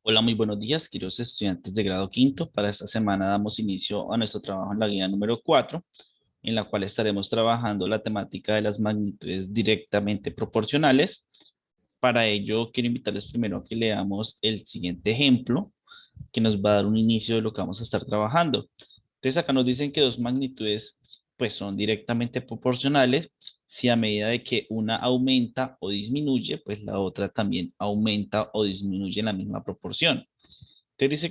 Hola, muy buenos días, queridos estudiantes de grado quinto. Para esta semana damos inicio a nuestro trabajo en la guía número 4, en la cual estaremos trabajando la temática de las magnitudes directamente proporcionales. Para ello, quiero invitarles primero a que leamos el siguiente ejemplo, que nos va a dar un inicio de lo que vamos a estar trabajando. Entonces, acá nos dicen que dos magnitudes pues son directamente proporcionales si a medida de que una aumenta o disminuye, pues la otra también aumenta o disminuye en la misma proporción. Entonces dice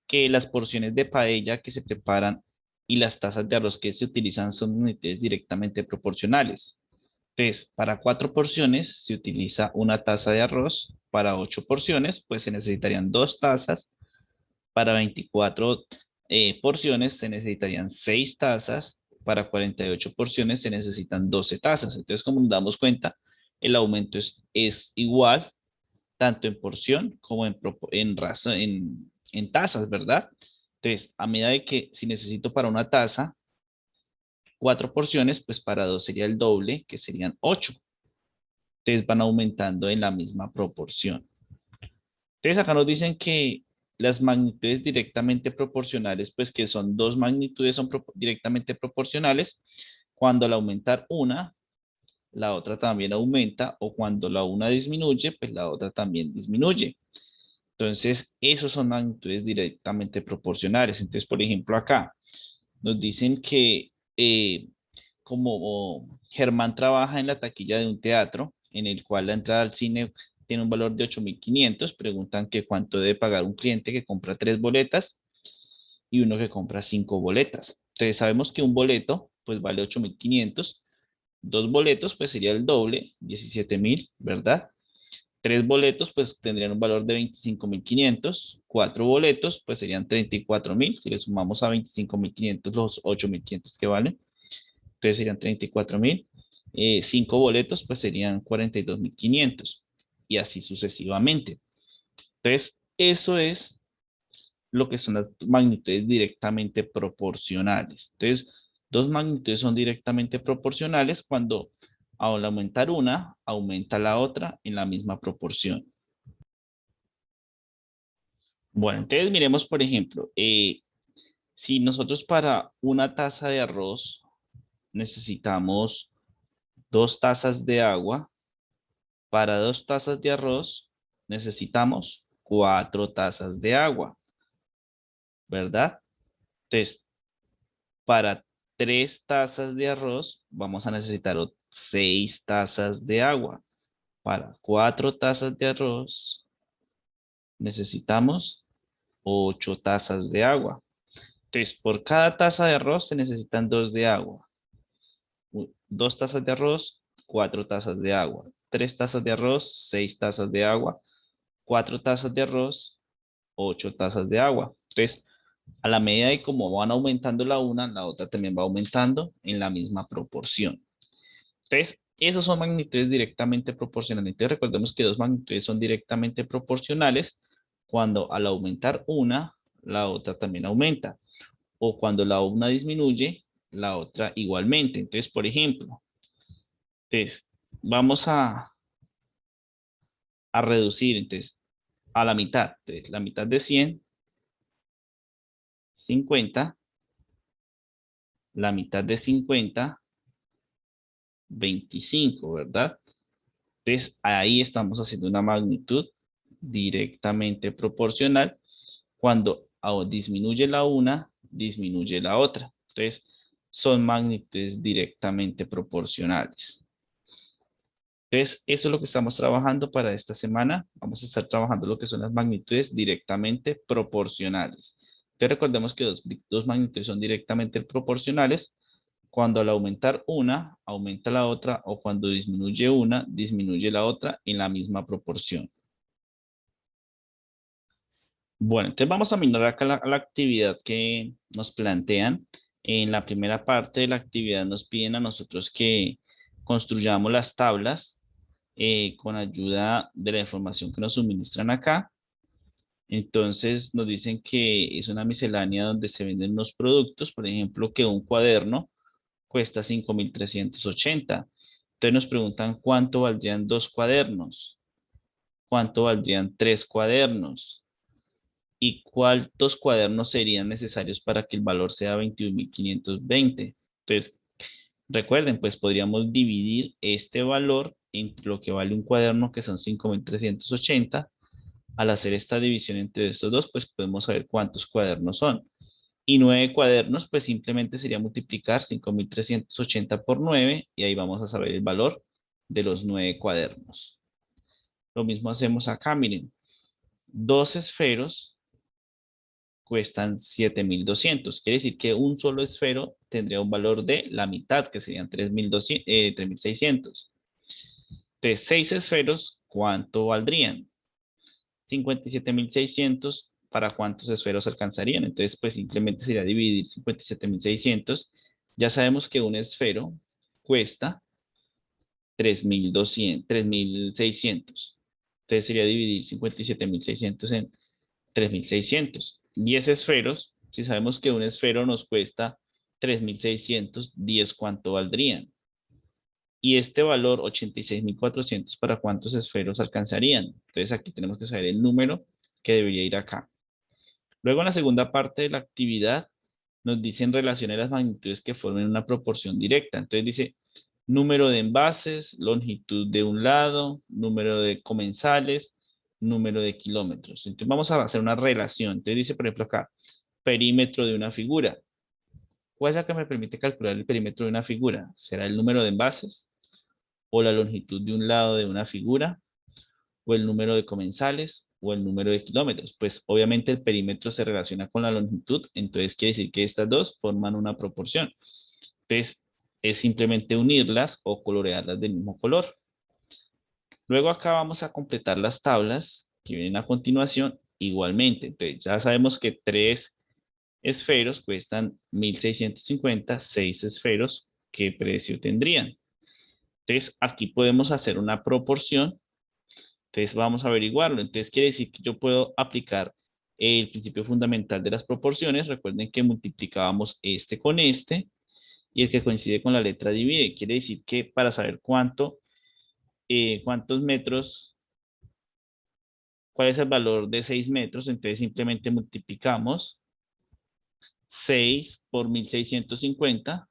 que las porciones de paella que se preparan y las tazas de arroz que se utilizan son unidades directamente proporcionales. Entonces, para 4 porciones se utiliza una taza de arroz, para 8 porciones, pues se necesitarían 2 tazas, para 24 porciones se necesitarían 6 tazas, para 48 porciones se necesitan 12 tazas. Entonces, como nos damos cuenta, el aumento es igual tanto en porción como en tazas, ¿verdad? Entonces, a medida de que si necesito para una taza 4 porciones, pues para dos sería el doble, que serían 8. Entonces van aumentando en la misma proporción. Entonces acá nos dicen que las magnitudes directamente proporcionales, pues que son dos magnitudes son directamente proporcionales, cuando al aumentar una, la otra también aumenta, o cuando la una disminuye, pues la otra también disminuye. Entonces, esos son magnitudes directamente proporcionales. Entonces, por ejemplo, acá nos dicen que como Germán trabaja en la taquilla de un teatro, en el cual la entrada al cine tiene un valor de 8.500, preguntan que cuánto debe pagar un cliente que compra 3 boletas y uno que compra 5 boletas. Entonces, sabemos que un boleto pues vale 8.500, 2 boletos pues sería el doble, 17.000, ¿verdad? 3 boletos pues tendrían un valor de 25.500. 4 boletos pues serían 34.000. Si le sumamos a 25.500 los 8.500 que valen, entonces serían 34.000. 5 boletos pues serían 42.500 y así sucesivamente. Entonces eso es lo que son las magnitudes directamente proporcionales. Entonces, dos magnitudes son directamente proporcionales cuando al aumentar una, aumenta la otra en la misma proporción. Bueno, entonces miremos, por ejemplo, si nosotros para una taza de arroz necesitamos 2 tazas de agua, para 2 tazas de arroz necesitamos 4 tazas de agua, ¿verdad? Entonces, para 3 tazas de arroz vamos a necesitar 6 tazas de agua. Para 4 tazas de arroz necesitamos 8 tazas de agua. Entonces, por cada taza de arroz se necesitan 2 de agua. 2 tazas de arroz, 4 tazas de agua. 3 tazas de arroz, 6 tazas de agua. 4 tazas de arroz, 8 tazas de agua. Entonces, a la medida de cómo van aumentando la una, la otra también va aumentando en la misma proporción. Entonces, esos son magnitudes directamente proporcionales. Entonces, recordemos que dos magnitudes son directamente proporcionales cuando al aumentar una, la otra también aumenta. O cuando la una disminuye, la otra igualmente. Entonces, por ejemplo, vamos a reducir entonces a la mitad. Entonces, la mitad de 100, 50. La mitad de 50, 25, ¿verdad? Entonces, ahí estamos haciendo una magnitud directamente proporcional. Cuando disminuye la una, disminuye la otra. Entonces, son magnitudes directamente proporcionales. Entonces, eso es lo que estamos trabajando para esta semana. Vamos a estar trabajando lo que son las magnitudes directamente proporcionales. Entonces, recordemos que dos magnitudes son directamente proporcionales cuando al aumentar una, aumenta la otra, o cuando disminuye una, disminuye la otra en la misma proporción. Bueno, entonces vamos a mirar acá la actividad que nos plantean. En la primera parte de la actividad nos piden a nosotros que construyamos las tablas con ayuda de la información que nos suministran acá. Entonces nos dicen que es una miscelánea donde se venden unos productos, por ejemplo, que un cuaderno cuesta 5.380. Entonces nos preguntan cuánto valdrían 2 cuadernos. ¿cuánto valdrían 3 cuadernos? ¿Y cuántos cuadernos serían necesarios para que el valor sea 21.520? Entonces, recuerden, pues podríamos dividir este valor entre lo que vale un cuaderno, que son 5.380. Al hacer esta división entre estos dos, pues podemos saber cuántos cuadernos son. Y 9 cuadernos, pues simplemente sería multiplicar 5.380 por 9 y ahí vamos a saber el valor de los 9 cuadernos. Lo mismo hacemos acá, miren. Dos esferos cuestan 7.200. Quiere decir que un solo esfero tendría un valor de la mitad, que serían 3.600. Entonces, 6 esferos, ¿cuánto valdrían? 57.600. ¿Para cuántos esferos alcanzarían? Entonces, pues simplemente sería dividir 57.600. Ya sabemos que un esfero cuesta 3.200, 3.600. Entonces sería dividir 57.600 en 3.600. 10 esferos, si sabemos que un esfero nos cuesta 3.600, 10 ¿cuánto valdrían? Y este valor, 86.400, ¿para cuántos esferos alcanzarían? Entonces aquí tenemos que saber el número que debería ir acá. Luego en la segunda parte de la actividad nos dice en relación a las magnitudes que formen una proporción directa. Entonces dice número de envases, longitud de un lado, número de comensales, número de kilómetros. Entonces vamos a hacer una relación. Entonces dice, por ejemplo, acá, perímetro de una figura. ¿Cuál es la que me permite calcular el perímetro de una figura? ¿Será el número de envases o la longitud de un lado de una figura o el número de comensales o el número de kilómetros? Pues obviamente el perímetro se relaciona con la longitud, entonces quiere decir que estas dos forman una proporción. Entonces es simplemente unirlas o colorearlas del mismo color. Luego acá vamos a completar las tablas que vienen a continuación igualmente. Entonces ya sabemos que 3 esferos cuestan 1.650, 6 esferos, ¿qué precio tendrían? Entonces aquí podemos hacer una proporción. Entonces vamos a averiguarlo. Entonces quiere decir que yo puedo aplicar el principio fundamental de las proporciones. Recuerden que multiplicábamos este con este y el que coincide con la letra divide. Quiere decir que para saber cuántos metros, cuál es el valor de 6 metros, entonces simplemente multiplicamos 6 por 1.650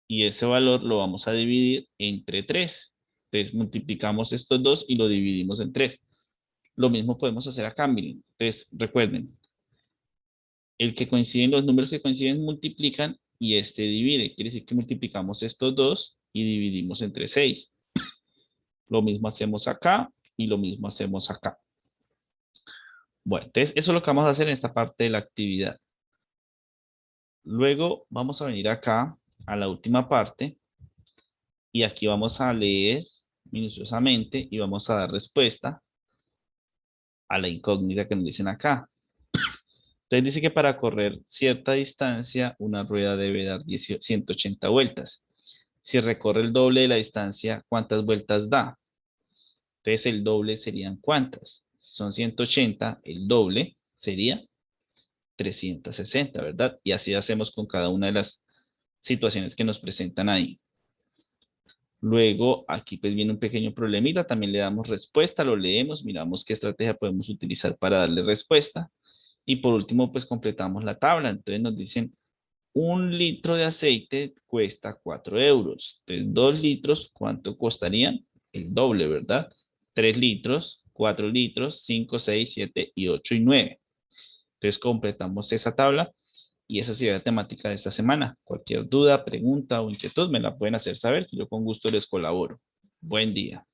y ese valor lo vamos a dividir entre 3. Entonces multiplicamos estos dos y lo dividimos en 3. Lo mismo podemos hacer acá, miren. Entonces recuerden, los números que coinciden multiplican y este divide. Quiere decir que multiplicamos estos dos y dividimos entre 6. Lo mismo hacemos acá y lo mismo hacemos acá. Bueno, entonces eso es lo que vamos a hacer en esta parte de la actividad. Luego vamos a venir acá a la última parte y aquí vamos a leer minuciosamente y vamos a dar respuesta a la incógnita que nos dicen acá. Entonces dice que para correr cierta distancia una rueda debe dar 180 vueltas. Si recorre el doble de la distancia, ¿cuántas vueltas da? Entonces el doble serían ¿cuántas? Si son 180, el doble sería 360, ¿verdad? Y así hacemos con cada una de las situaciones que nos presentan ahí. Luego aquí pues viene un pequeño problemita, también le damos respuesta, lo leemos, miramos qué estrategia podemos utilizar para darle respuesta. Y por último pues completamos la tabla. Entonces nos dicen 1 litro de aceite cuesta 4 euros. Entonces 2 litros, ¿cuánto costarían? El doble, ¿verdad? 3 litros, 4 litros, 5, 6, 7 y 8 y 9. Entonces completamos esa tabla y esa sería la temática de esta semana. Cualquier duda, pregunta o inquietud me la pueden hacer saber, que yo con gusto les colaboro. Buen día.